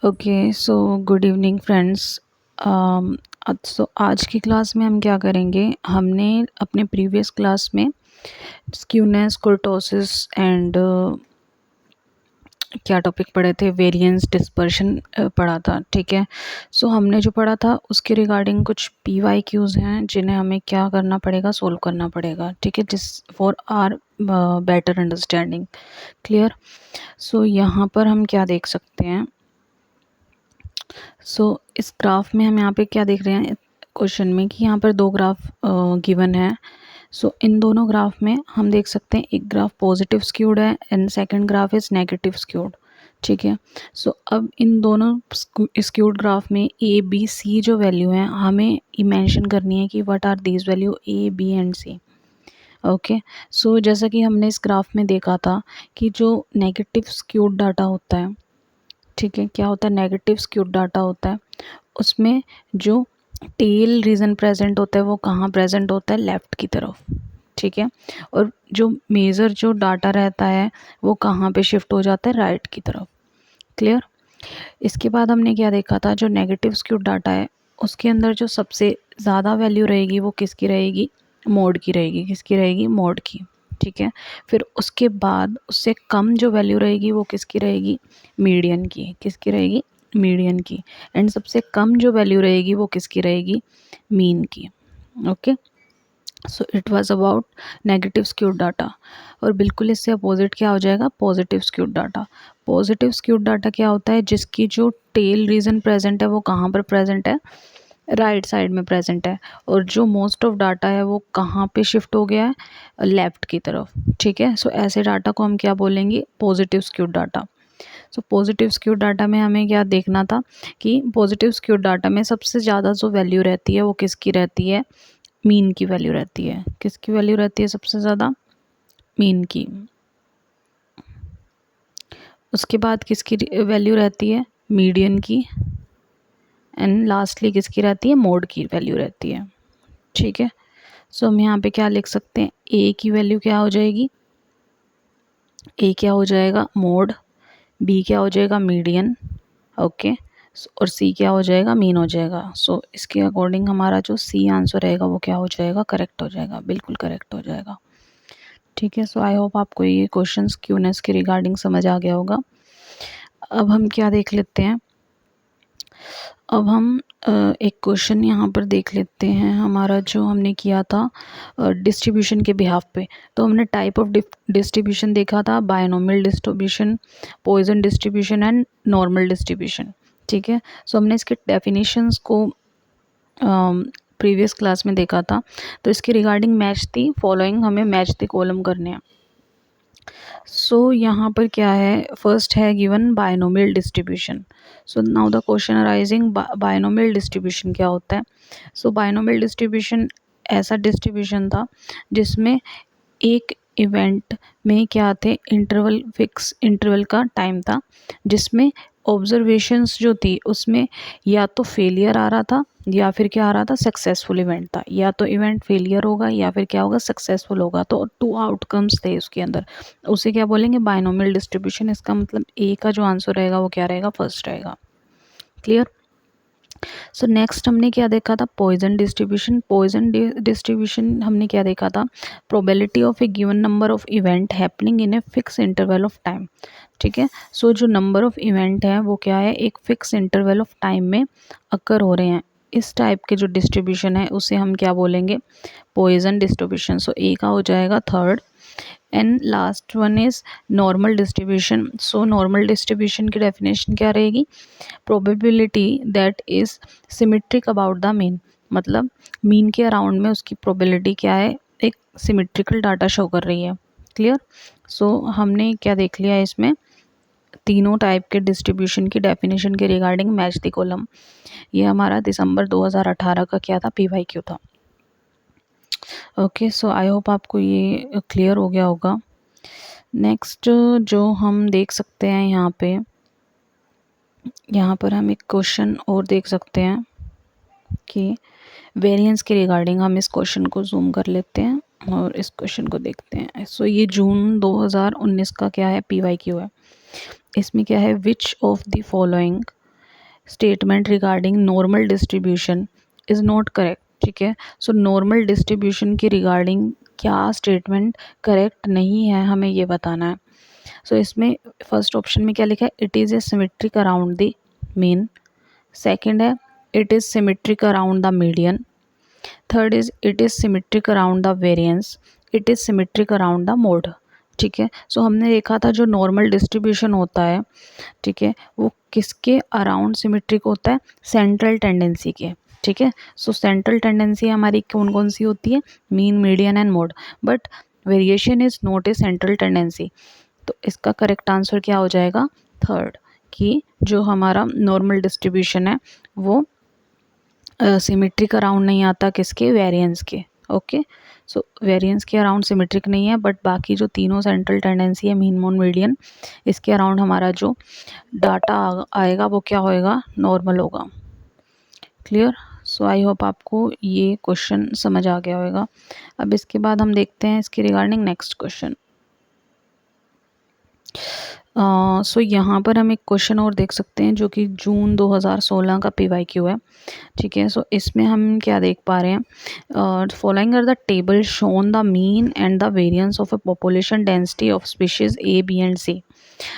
Okay so good evening friends. आज की class में हम क्या करेंगे, हमने अपने प्रीवियस क्लास में स्क्यूनेस कुर्टोसिस एंड क्या टॉपिक पढ़े थे, वेरिएंस डिस्पर्शन पढ़ा था। ठीक है, सो हमने जो पढ़ा था उसके रिगार्डिंग कुछ PYQs हैं जिन्हें हमें क्या करना पड़ेगा, सोल्व करना पड़ेगा। ठीक है, जिस for our better understanding. Clear. So यहाँ पर हम क्या देख सकते हैं, इस ग्राफ में हम यहाँ पे क्या देख रहे हैं क्वेश्चन में कि यहाँ पर दो ग्राफ गिवन है। इन दोनों ग्राफ में हम देख सकते हैं एक ग्राफ पॉजिटिव स्क्यूड है and second graph is negative skewed. ठीक है, अब इन दोनों स्क्यूड ग्राफ में ABC जो वैल्यू है हमें मेंशन करनी है कि what are these value A, B and C। Okay, जैसा कि हमने इस ग्राफ में देखा था कि जो नेगेटिव स्क्यूड डाटा होता है, ठीक है, क्या होता है, नेगेटिव स्क्यूड डाटा होता है, उसमें जो टेल रीजन प्रेजेंट होता है वो कहाँ प्रेजेंट होता है, लेफ्ट की तरफ। ठीक है, और जो मेजर जो डाटा रहता है वो कहाँ पे शिफ्ट हो जाता है, राइट की तरफ। क्लियर। इसके बाद हमने क्या देखा था, जो नेगेटिव स्क्यूड डाटा है उसके अंदर जो सबसे ज़्यादा वैल्यू रहेगी वो किसकी रहेगी, मोड की रहेगी। किसकी रहेगी, मोड की। ठीक है, फिर उसके बाद उससे कम जो वैल्यू रहेगी वो किसकी रहेगी, मीडियन की। किसकी रहेगी, मीडियन की। एंड सबसे कम जो वैल्यू रहेगी वो किसकी रहेगी, मीन की। Okay, it was about negative skewed data. और बिल्कुल इससे अपोजिट क्या हो जाएगा, positive skewed data. Positive skewed data क्या होता है, जिसकी जो टेल रीजन प्रेजेंट है वो कहाँ पर प्रेजेंट है, राइट साइड में प्रेजेंट है, और जो मोस्ट ऑफ डाटा है वो कहाँ पे शिफ्ट हो गया है, लेफ्ट की तरफ। ठीक है, ऐसे डाटा को हम क्या बोलेंगे, positive skewed data. Positive skewed data में हमें क्या देखना था कि पॉजिटिव स्क्यूड डाटा में सबसे ज़्यादा जो वैल्यू रहती है वो किसकी रहती है, मीन की वैल्यू रहती है। किसकी वैल्यू रहती है सबसे ज़्यादा, मीन की। उसके बाद किसकी वैल्यू रहती है, मीडियन की। एंड लास्टली किसकी रहती है, मोड की वैल्यू रहती है। ठीक है, हम यहाँ पे क्या लिख सकते हैं, ए की वैल्यू क्या हो जाएगी, ए क्या हो जाएगा, मोड। बी क्या हो जाएगा, मीडियन। ओके, और सी क्या हो जाएगा, मीन हो जाएगा। इसके अकॉर्डिंग हमारा जो सी आंसर रहेगा वो क्या हो जाएगा, करेक्ट हो जाएगा, बिल्कुल करेक्ट हो जाएगा। ठीक है, आई होप आपको ये क्वेश्चंस क्यूनेस के रिगार्डिंग समझ आ गया होगा। अब हम क्या देख लेते हैं, अब हम एक क्वेश्चन यहाँ पर देख लेते हैं, हमारा जो हमने किया था डिस्ट्रीब्यूशन के बिहाफ पे। तो हमने टाइप ऑफ डिस्ट्रीब्यूशन देखा था, binomial distribution, Poisson distribution and normal distribution. ठीक है, हमने इसके डेफिनेशंस को प्रीवियस क्लास में देखा था। तो इसके रिगार्डिंग मैच दी फॉलोइंग, हमें मैच दी कॉलम करने हैं। यहाँ पर क्या है, फर्स्ट है given binomial distribution. Now the question arising, binomial distribution क्या होता है। बायनोमियल डिस्ट्रीब्यूशन ऐसा डिस्ट्रीब्यूशन था जिसमें एक इवेंट में क्या थे, इंटरवल, फिक्स इंटरवल का टाइम था, जिसमें ऑब्जर्वेशंस जो थी उसमें या तो फेलियर आ रहा था या फिर क्या आ रहा था, सक्सेसफुल इवेंट था। या तो इवेंट फेलियर होगा या फिर क्या होगा, सक्सेसफुल होगा। तो 2 आउटकम्स थे उसके अंदर, उसे क्या बोलेंगे, बायनोमियल डिस्ट्रीब्यूशन। इसका मतलब ए का जो आंसर रहेगा वो क्या रहेगा, फर्स्ट रहेगा। क्लियर। नेक्स्ट हमने क्या देखा था, पॉइजन डिस्ट्रीब्यूशन। पॉइजन डिस्ट्रीब्यूशन हमने क्या देखा था, probability of A given number of event happening in a fix interval of time. ठीक है, जो नंबर ऑफ इवेंट है वो क्या है, एक फिक्स इंटरवल ऑफ टाइम में अकर हो रहे हैं। इस टाइप के जो डिस्ट्रीब्यूशन है उसे हम क्या बोलेंगे, पॉइजन डिस्ट्रीब्यूशन। ए का हो जाएगा third. And last one is normal distribution. Normal distribution की डेफिनेशन क्या रहेगी, probability that is symmetric about the mean. मतलब मीन के अराउंड में उसकी प्रोबेबिलिटी क्या है, एक सिमेट्रिकल डाटा शो कर रही है। क्लियर। हमने क्या देख लिया इसमें, तीनों टाइप के डिस्ट्रीब्यूशन की डेफिनेशन के रिगार्डिंग मैच द कॉलम। ये हमारा दिसंबर 2018 का क्या था, PYQ था। ओके, आई होप आपको ये क्लियर हो गया होगा। नेक्स्ट जो हम देख सकते हैं यहाँ पर हम एक क्वेश्चन और देख सकते हैं कि वेरिएंस के रिगार्डिंग। हम इस क्वेश्चन को जूम कर लेते हैं और इस क्वेश्चन को देखते हैं। ये जून 2019 का क्या है, PYQ है। इसमें क्या है, which of the following statement regarding normal distribution is not correct, ठीक है। सो नॉर्मल डिस्ट्रीब्यूशन के रिगार्डिंग क्या स्टेटमेंट करेक्ट नहीं है, हमें ये बताना है। सो इसमें फर्स्ट ऑप्शन में क्या लिखा है, it is a symmetric around the mean. Second है it is symmetric around the median. Third is it is symmetric around the variance. It is symmetric around the mode, ठीक है। सो हमने देखा था जो नॉर्मल डिस्ट्रीब्यूशन होता है, ठीक है, वो किसके अराउंड सिमेट्रिक होता है, सेंट्रल टेंडेंसी के, ठीक है। सो सेंट्रल टेंडेंसी हमारी कौन कौन सी होती है, mean, median and mode, but variation is not a central tendency. तो इसका करेक्ट आंसर क्या हो जाएगा, थर्ड, कि जो हमारा नॉर्मल डिस्ट्रीब्यूशन है वो सिमेट्रिक अराउंड नहीं आता, किसके, वेरिएंस के। ओके, सो वेरिएंस के अराउंड सिमेट्रिक नहीं है, बट बाकी जो तीनों सेंट्रल टेंडेंसी है, मीन, मोड, मीडियन, इसके अराउंड हमारा जो डाटा आएगा वो क्या होएगा, नॉर्मल होगा। क्लियर। सो आई होप आपको ये क्वेश्चन समझ आ गया होगा। अब इसके बाद हम देखते हैं इसके रिगार्डिंग नेक्स्ट क्वेश्चन। सो यहाँ पर हम एक क्वेश्चन और देख सकते हैं जो कि जून 2016 का PYQ है, ठीक है। सो इसमें हम क्या देख पा रहे हैं, following are the table shown the mean and the variance of a population density of species A, B and C।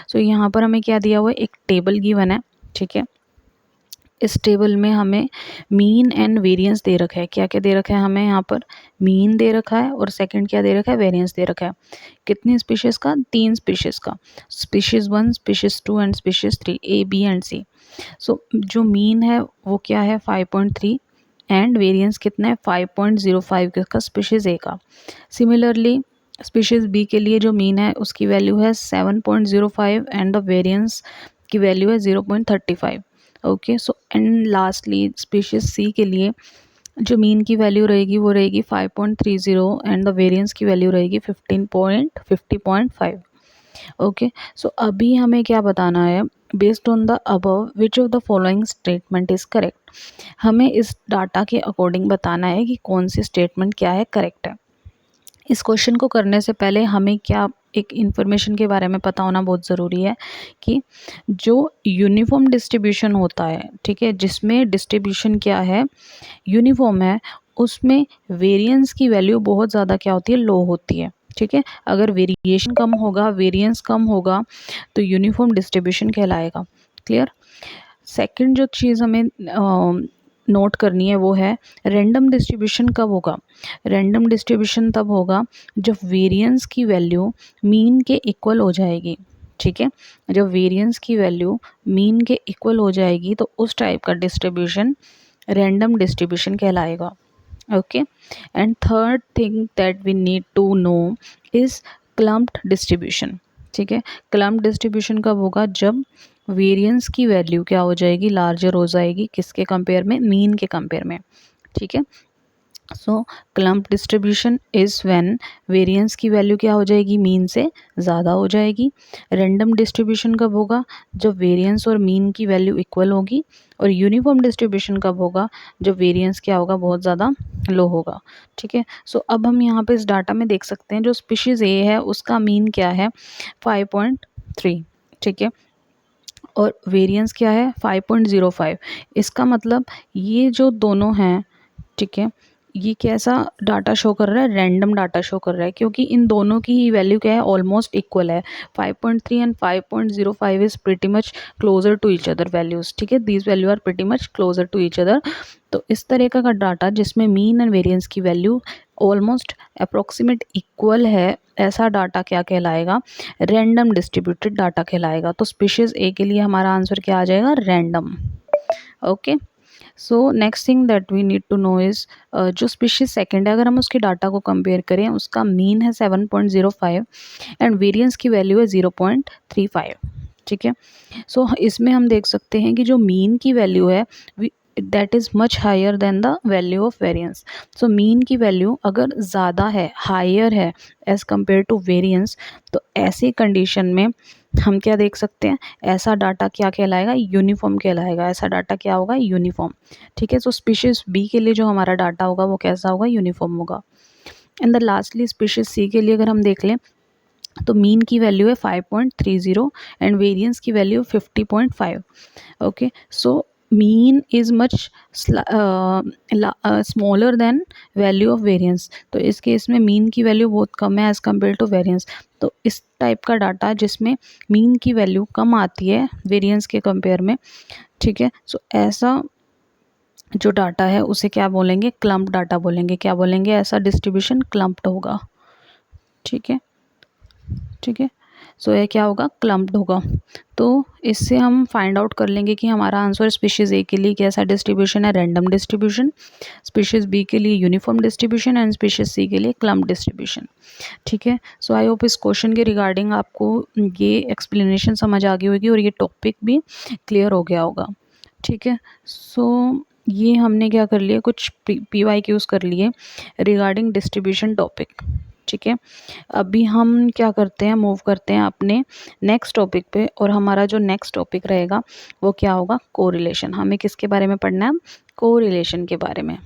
So यहाँ पर हमें क्या दिया हुआ है, एक टेबल गिवन है, ठीक है। इस टेबल में हमें मीन एंड वेरिएंस दे रखा है। क्या क्या दे रखा है हमें यहाँ पर, मीन दे रखा है और सेकंड क्या दे रखा है, वेरिएंस दे रखा है। कितनी स्पीशीज़ का, 3 स्पीशीज़ का, species 1, species 2 and species 3, A, B and C। सो जो मीन है वो क्या है, 5.3 एंड वेरिएंस कितना है, 5.05 का स्पीशीज़ A का। सिमिलरली स्पीशीज़ B के लिए जो मीन है उसकी वैल्यू है 7.05 एंड द वेरिएंस की वैल्यू है 0.35। Okay, so and lastly species C के लिए जो मीन की वैल्यू रहेगी वो रहेगी 5.30 एंड द वेरिएंस की वैल्यू रहेगी 50.5। ओके, सो अभी हमें क्या बताना है, based on the above which of the following statement is correct. हमें इस डाटा के अकॉर्डिंग बताना है कि कौन सी स्टेटमेंट क्या है, करेक्ट है। इस क्वेश्चन को करने से पहले हमें क्या एक इन्फॉर्मेशन के बारे में पता होना बहुत ज़रूरी है कि जो यूनिफॉर्म डिस्ट्रीब्यूशन होता है, ठीक है, जिसमें डिस्ट्रीब्यूशन क्या है, यूनिफॉर्म है, उसमें वेरिएंस की वैल्यू बहुत ज़्यादा क्या होती है, लो होती है, ठीक है। अगर वेरिएशन कम होगा, वेरिएंस कम होगा तो यूनिफॉर्म डिस्ट्रीब्यूशन कहलाएगा। क्लियर। सेकंड जो चीज़ हमें नोट करनी है वो है रैंडम डिस्ट्रीब्यूशन कब होगा। रैंडम डिस्ट्रीब्यूशन तब होगा जब वेरिएंस की वैल्यू मीन के इक्वल हो जाएगी, ठीक है। जब वेरिएंस की वैल्यू मीन के इक्वल हो जाएगी तो उस टाइप का डिस्ट्रीब्यूशन रैंडम डिस्ट्रीब्यूशन कहलाएगा। Okay, and third thing that we need to know is clumped distribution, ठीक है। क्लम्प्ड डिस्ट्रीब्यूशन कब होगा, जब वेरिएंस की वैल्यू क्या हो जाएगी, लार्जर हो जाएगी, किसके कंपेयर में, मीन के कंपेयर में, ठीक है। So clump distribution is when variance की वैल्यू क्या हो जाएगी, मीन से ज़्यादा हो जाएगी। रैंडम डिस्ट्रीब्यूशन कब होगा, जब वेरिएंस और मीन की वैल्यू इक्वल होगी। और यूनिफॉर्म डिस्ट्रीब्यूशन कब होगा, जब वेरिएंस क्या होगा, बहुत ज़्यादा लो होगा, ठीक है। सो अब हम यहाँ पे इस डाटा में देख सकते हैं जो स्पीशीज़ ए है उसका मीन क्या है, 5.3, ठीक है, और वेरिएंस क्या है, 5.05। इसका मतलब ये जो दोनों हैं, ठीक है, ये कैसा डाटा शो कर रहा है, रैंडम डाटा शो कर रहा है, क्योंकि इन दोनों की ही वैल्यू क्या है, ऑलमोस्ट इक्वल है। 5.3 and 5.05 is pretty much closer to each other values, ठीक है, these value are pretty much closer to each other. तो इस तरह का डाटा जिसमें मीन एंड वेरिएंस की वैल्यू ऑलमोस्ट अप्रोक्सीमेट इक्वल है, ऐसा डाटा क्या कहलाएगा, रैंडम डिस्ट्रीब्यूटेड डाटा कहलाएगा। तो स्पीशीज ए के लिए हमारा आंसर क्या आ जाएगा, random. Okay, so next thing that we need to know is जो स्पीशीज सेकंड है, अगर हम उसके डाटा को कंपेयर करें, उसका मीन है 7.05 एंड वेरिएंस की वैल्यू है 0.35, ठीक है। सो इसमें हम देख सकते हैं कि जो मीन की वैल्यू है that is much higher than the value of variance. So mean की वैल्यू अगर ज़्यादा है, हायर है एज़ कम्पेयर टू वेरिएंस, तो ऐसी कंडीशन में हम क्या देख सकते हैं, ऐसा डाटा क्या कहलाएगा, यूनिफॉर्म कहलाएगा। ऐसा डाटा क्या होगा, यूनिफॉर्म, ठीक है। सो स्पीशीज बी के लिए जो हमारा डाटा होगा वो कैसा होगा, यूनिफॉर्म होगा। एंड द लास्टली स्पीशीज सी के लिए अगर हम देख लें तो मीन की वैल्यू है 5.30 एंड वेरिएंस की value 50.5। Okay, so mean is much smaller than value of variance. तो इस केस में मीन की वैल्यू बहुत कम है एज़ कम्पेयर टू वेरिएंस। तो इस टाइप का डाटा जिसमें मीन की वैल्यू कम आती है वेरिएंस के कंपेयर में, ठीक है, सो ऐसा जो डाटा है उसे क्या बोलेंगे, क्लम्प डाटा बोलेंगे। क्या बोलेंगे, ऐसा डिस्ट्रीब्यूशन क्लम्प्ड होगा, ठीक है, ठीक है। सो ये क्या होगा, क्लम्प्ड होगा। तो इससे हम फाइंड आउट कर लेंगे कि हमारा आंसर स्पीशीज़ ए के लिए कैसा डिस्ट्रीब्यूशन है, रैंडम डिस्ट्रीब्यूशन, स्पीशीज़ बी के लिए यूनिफॉर्म डिस्ट्रीब्यूशन एंड स्पीशीज़ सी के लिए क्लम्प डिस्ट्रीब्यूशन, ठीक है। सो आई होप इस क्वेश्चन के रिगार्डिंग आपको ये एक्सप्लेनेशन समझ आ गई होगी और ये टॉपिक भी क्लियर हो गया होगा, ठीक है। सो ये हमने क्या कर लिया, कुछ PYQs कर लिए रिगार्डिंग डिस्ट्रीब्यूशन टॉपिक, ठीक है। अभी हम क्या करते हैं, मूव करते हैं अपने नेक्स्ट टॉपिक पे, और हमारा जो नेक्स्ट टॉपिक रहेगा वो क्या होगा, कोरिलेशन। हमें किसके बारे में पढ़ना है, कोरिलेशन के बारे में,